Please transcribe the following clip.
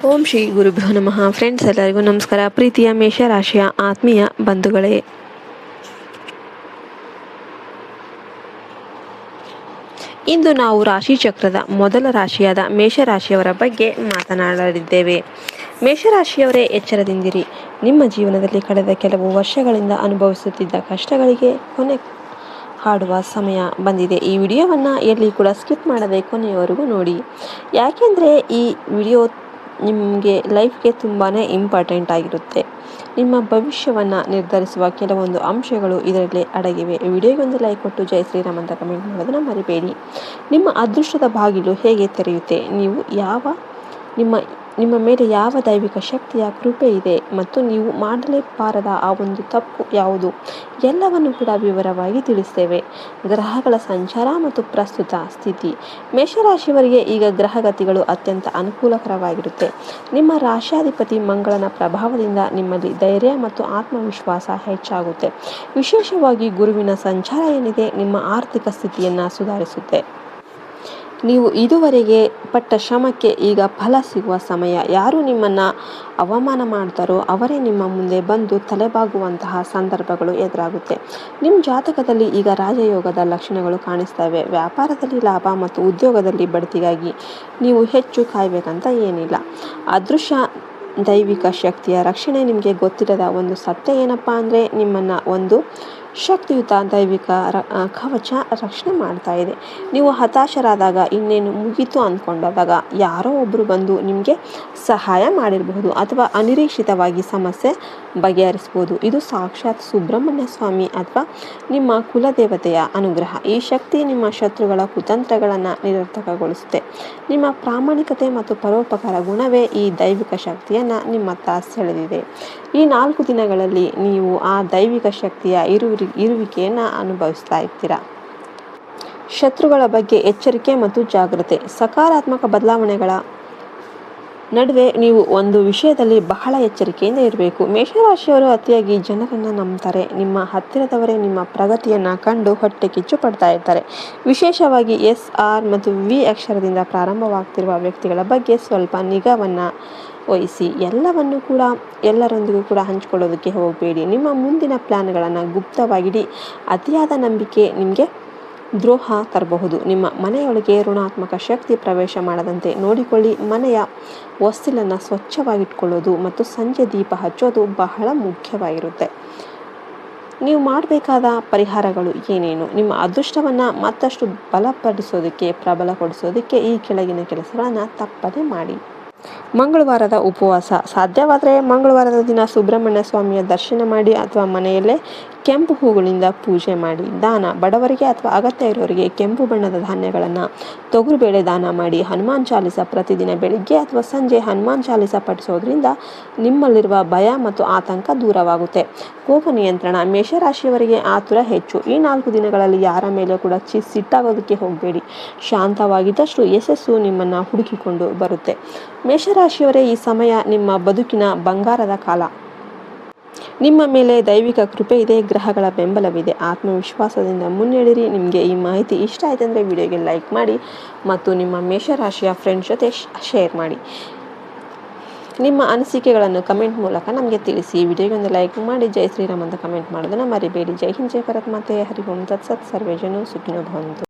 ಓಂ ಶ್ರೀ ಗುರುಭ್ಯೋ ನಮಃ. ಫ್ರೆಂಡ್ಸ್, ಎಲ್ಲರಿಗೂ ನಮಸ್ಕಾರ. ಪ್ರೀತಿಯ ಮೇಷರಾಶಿಯ ಆತ್ಮೀಯ ಬಂಧುಗಳೇ, ಇಂದು ನಾವು ರಾಶಿ ಚಕ್ರದ ಮೊದಲ ರಾಶಿಯಾದ ಮೇಷರಾಶಿಯವರ ಬಗ್ಗೆ ಮಾತನಾಡಲಿದ್ದೇವೆ. ಮೇಷರಾಶಿಯವರೇ, ಎಚ್ಚರದಿಂದಿರಿ. ನಿಮ್ಮ ಜೀವನದಲ್ಲಿ ಕಳೆದ ಕೆಲವು ವರ್ಷಗಳಿಂದ ಅನುಭವಿಸುತ್ತಿದ್ದ ಕಷ್ಟಗಳಿಗೆ ಕೊನೆ ಹಾಡುವ ಸಮಯ ಬಂದಿದೆ. ಈ ವಿಡಿಯೋವನ್ನು ಎಲ್ಲಿ ಕೂಡ ಸ್ಕಿಪ್ ಮಾಡದೆ ಕೊನೆಯವರೆಗೂ ನೋಡಿ, ಯಾಕೆಂದರೆ ಈ ವಿಡಿಯೋ ನಿಮಗೆ ಲೈಫ್ಗೆ ತುಂಬಾ ಇಂಪಾರ್ಟೆಂಟ್ ಆಗಿರುತ್ತೆ. ನಿಮ್ಮ ಭವಿಷ್ಯವನ್ನು ನಿರ್ಧರಿಸುವ ಕೆಲವೊಂದು ಅಂಶಗಳು ಇದರಲ್ಲಿ ಅಡಗಿವೆ. ವಿಡಿಯೋಗೆ ಒಂದು ಲೈಕ್ ಕೊಟ್ಟು ಜೈ ಶ್ರೀರಾಮ್ ಅಂತ ಕಮೆಂಟ್ ಮಾಡೋದನ್ನು ಮರಿಬೇಡಿ. ನಿಮ್ಮ ಅದೃಷ್ಟದ ಬಾಗಿಲು ಹೇಗೆ ತೆರೆಯುತ್ತೆ, ನಿಮ್ಮ ಮೇಲೆ ಯಾವ ದೈವಿಕ ಶಕ್ತಿಯ ಕೃಪೆ ಇದೆ ಮತ್ತು ನೀವು ಮಾಡಲೇಬಾರದ ಆ ಒಂದು ತಪ್ಪು ಯಾವುದು, ಎಲ್ಲವನ್ನು ಕೂಡ ವಿವರವಾಗಿ ತಿಳಿಸ್ತೇವೆ. ಗ್ರಹಗಳ ಸಂಚಾರ ಮತ್ತು ಪ್ರಸ್ತುತ ಸ್ಥಿತಿ. ಮೇಷರಾಶಿಯವರಿಗೆ ಈಗ ಗ್ರಹಗತಿಗಳು ಅತ್ಯಂತ ಅನುಕೂಲಕರವಾಗಿರುತ್ತೆ. ನಿಮ್ಮ ರಾಶಿಯಾಧಿಪತಿ ಮಂಗಳನ ಪ್ರಭಾವದಿಂದ ನಿಮ್ಮಲ್ಲಿ ಧೈರ್ಯ ಮತ್ತು ಆತ್ಮವಿಶ್ವಾಸ ಹೆಚ್ಚಾಗುತ್ತೆ. ವಿಶೇಷವಾಗಿ ಗುರುವಿನ ಸಂಚಾರ ಏನಿದೆ, ನಿಮ್ಮ ಆರ್ಥಿಕ ಸ್ಥಿತಿಯನ್ನು ಸುಧಾರಿಸುತ್ತೆ. ನೀವು ಇದುವರೆಗೆ ಪಟ್ಟ ಶ್ರಮಕ್ಕೆ ಈಗ ಫಲ ಸಿಗುವ ಸಮಯ. ಯಾರು ನಿಮ್ಮನ್ನು ಅವಮಾನ ಮಾಡ್ತಾರೋ ಅವರೇ ನಿಮ್ಮ ಮುಂದೆ ಬಂದು ತಲೆಬಾಗುವಂತಹ ಸಂದರ್ಭಗಳು ಎದುರಾಗುತ್ತೆ. ನಿಮ್ಮ ಜಾತಕದಲ್ಲಿ ಈಗ ರಾಜಯೋಗದ ಲಕ್ಷಣಗಳು ಕಾಣಿಸ್ತವೆ. ವ್ಯಾಪಾರದಲ್ಲಿ ಲಾಭ ಮತ್ತು ಉದ್ಯೋಗದಲ್ಲಿ ಬಡ್ತಿಗಾಗಿ ನೀವು ಹೆಚ್ಚು ಕಾಯಬೇಕಂತ ಏನಿಲ್ಲ. ಅದೃಶ್ಯ ದೈವಿಕ ಶಕ್ತಿಯ ರಕ್ಷಣೆ. ನಿಮಗೆ ಗೊತ್ತಿರದ ಒಂದು ಸತ್ಯ ಏನಪ್ಪ ಅಂದರೆ, ನಿಮ್ಮನ್ನು ಒಂದು ಶಕ್ತಿಯುತ ದೈವಿಕ ಕವಚ ರಕ್ಷಣೆ ಮಾಡ್ತಾ ಇದೆ. ನೀವು ಹತಾಶರಾದಾಗ, ಇನ್ನೇನು ಮುಗೀತು ಅಂದ್ಕೊಂಡಾಗ ಯಾರೋ ಒಬ್ಬರು ಬಂದು ನಿಮಗೆ ಸಹಾಯ ಮಾಡಿರಬಹುದು ಅಥವಾ ಅನಿರೀಕ್ಷಿತವಾಗಿ ಸಮಸ್ಯೆ ಬಗೆಹರಿಸ್ಬೋದು. ಇದು ಸಾಕ್ಷಾತ್ ಸುಬ್ರಹ್ಮಣ್ಯ ಸ್ವಾಮಿ ಅಥವಾ ನಿಮ್ಮ ಕುಲದೇವತೆಯ ಅನುಗ್ರಹ. ಈ ಶಕ್ತಿ ನಿಮ್ಮ ಶತ್ರುಗಳ ಕುತಂತ್ರಗಳನ್ನು ನಿರರ್ಥಕಗೊಳಿಸುತ್ತೆ. ನಿಮ್ಮ ಪ್ರಾಮಾಣಿಕತೆ ಮತ್ತು ಪರೋಪಕಾರ ಗುಣವೇ ಈ ದೈವಿಕ ಶಕ್ತಿಯನ್ನು ನಿಮ್ಮತ್ತ ಸೆಳೆದಿದೆ. ಈ 4 ದಿನಗಳಲ್ಲಿ ನೀವು ಆ ದೈವಿಕ ಶಕ್ತಿಯ ಇರುವಿಕೆಯನ್ನು ಅನುಭವಿಸ್ತಾ ಇರ್ತೀರ. ಶತ್ರುಗಳ ಬಗ್ಗೆ ಎಚ್ಚರಿಕೆ ಮತ್ತು ಜಾಗ್ರತೆ. ಸಕಾರಾತ್ಮಕ ಬದಲಾವಣೆಗಳ ನಡುವೆ ನೀವು ಒಂದು ವಿಷಯದಲ್ಲಿ ಬಹಳ ಎಚ್ಚರಿಕೆಯಿಂದ ಇರಬೇಕು. ಮೇಷರಾಶಿಯವರು ಅತಿಯಾಗಿ ಜನರನ್ನು ನಂಬ್ತಾರೆ. ನಿಮ್ಮ ಹತ್ತಿರದವರೇ ನಿಮ್ಮ ಪ್ರಗತಿಯನ್ನು ಕಂಡು ಹೊಟ್ಟೆ ಕಿಚ್ಚು ಪಡ್ತಾ ಇರ್ತಾರೆ. ವಿಶೇಷವಾಗಿ SR ಮತ್ತು V ಅಕ್ಷರದಿಂದ ಪ್ರಾರಂಭವಾಗ್ತಿರುವ ವ್ಯಕ್ತಿಗಳ ಬಗ್ಗೆ ಸ್ವಲ್ಪ ನಿಗಾವನ್ನು ವಹಿಸಿ. ಎಲ್ಲರೊಂದಿಗೂ ಕೂಡ ಹಂಚಿಕೊಳ್ಳೋದಕ್ಕೆ ಹೋಗಬೇಡಿ. ನಿಮ್ಮ ಮುಂದಿನ ಪ್ಲ್ಯಾನ್ಗಳನ್ನು ಗುಪ್ತವಾಗಿಡಿ. ಅತಿಯಾದ ನಂಬಿಕೆ ನಿಮಗೆ ದ್ರೋಹ ತರಬಹುದು. ನಿಮ್ಮ ಮನೆಯೊಳಗೆ ಋಣಾತ್ಮಕ ಶಕ್ತಿ ಪ್ರವೇಶ ಮಾಡದಂತೆ ನೋಡಿಕೊಳ್ಳಿ. ಮನೆಯ ಹೊಸ್ತಿಲನ್ನು ಸ್ವಚ್ಛವಾಗಿಟ್ಕೊಳ್ಳೋದು ಮತ್ತು ಸಂಜೆ ದೀಪ ಹಚ್ಚೋದು ಬಹಳ ಮುಖ್ಯವಾಗಿರುತ್ತೆ. ನೀವು ಮಾಡಬೇಕಾದ ಪರಿಹಾರಗಳು ಏನೇನು? ನಿಮ್ಮ ಅದೃಷ್ಟವನ್ನು ಮತ್ತಷ್ಟು ಪ್ರಬಲಪಡಿಸೋದಕ್ಕೆ ಈ ಕೆಳಗಿನ ಕೆಲಸಗಳನ್ನು ತಪ್ಪದೆ ಮಾಡಿ. ಮಂಗಳವಾರದ ಉಪವಾಸ. ಸಾಧ್ಯವಾದರೆ ಮಂಗಳವಾರದ ದಿನ ಸುಬ್ರಹ್ಮಣ್ಯ ಸ್ವಾಮಿಯ ದರ್ಶನ ಮಾಡಿ ಅಥವಾ ಮನೆಯಲ್ಲೇ ಕೆಂಪು ಹೂಗಳಿಂದ ಪೂಜೆ ಮಾಡಿ. ದಾನ. ಬಡವರಿಗೆ ಅಥವಾ ಅಗತ್ಯ ಇರೋರಿಗೆ ಕೆಂಪು ಬಣ್ಣದ ಧಾನ್ಯಗಳನ್ನು, ತೊಗರುಬೇಳೆ ದಾನ ಮಾಡಿ. ಹನುಮಾನ್ ಚಾಲಿಸ. ಪ್ರತಿದಿನ ಬೆಳಿಗ್ಗೆ ಅಥವಾ ಸಂಜೆ ಹನುಮಾನ್ ಚಾಲಿಸ ಪಠಿಸೋದ್ರಿಂದ ನಿಮ್ಮಲ್ಲಿರುವ ಭಯ ಮತ್ತು ಆತಂಕ ದೂರವಾಗುತ್ತೆ. ಕೋಪ ನಿಯಂತ್ರಣ. ಮೇಷರಾಶಿಯವರಿಗೆ ಆತುರ ಹೆಚ್ಚು. ಈ 4 ದಿನಗಳಲ್ಲಿ ಯಾರ ಮೇಲೆ ಕೂಡ ಸಿಟ್ಟಾಗೋದಕ್ಕೆ ಹೋಗಬೇಡಿ. ಶಾಂತವಾಗಿದ್ದಷ್ಟು ಯಶಸ್ಸು ನಿಮ್ಮನ್ನು ಹುಡುಕಿಕೊಂಡು ಬರುತ್ತೆ. ಮೇಷರಾಶಿಯವರೇ, ಈ ಸಮಯ ನಿಮ್ಮ ಬದುಕಿನ ಬಂಗಾರದ ಕಾಲ. ನಿಮ್ಮ ಮೇಲೆ ದೈವಿಕ ಕೃಪೆ ಇದೆ, ಗ್ರಹಗಳ ಬೆಂಬಲವಿದೆ. ಆತ್ಮವಿಶ್ವಾಸದಿಂದ ಮುನ್ನಡೆಯಿರಿ. ನಿಮಗೆ ಈ ಮಾಹಿತಿ ಇಷ್ಟ ಆಯ್ತು ಅಂದರೆ ವಿಡಿಯೋಗೆ ಲೈಕ್ ಮಾಡಿ ಮತ್ತು ನಿಮ್ಮ ಮೇಷರಾಶಿಯ ಫ್ರೆಂಡ್ಸ್ ಜೊತೆ ಶೇರ್ ಮಾಡಿ. ನಿಮ್ಮ ಅನಿಸಿಕೆಗಳನ್ನು ಕಮೆಂಟ್ ಮೂಲಕ ನಮಗೆ ತಿಳಿಸಿ. ವಿಡಿಯೋಗೆ ಒಂದು ಲೈಕ್ ಮಾಡಿ ಜೈ ಶ್ರೀರಾಮ್ ಅಂತ ಕಮೆಂಟ್ ಮಾಡೋದನ್ನು ಮರಿಬೇಡಿ. ಜೈ ಹಿಂದ್, ಜೈ ಭಾರತ್ ಮಾತೆ. ಹರಿ ಓಂ ತತ್ಸತ್. ಸರ್ವೇ ಜನೋ ಸುಖಿನೋ ಭವಂತು.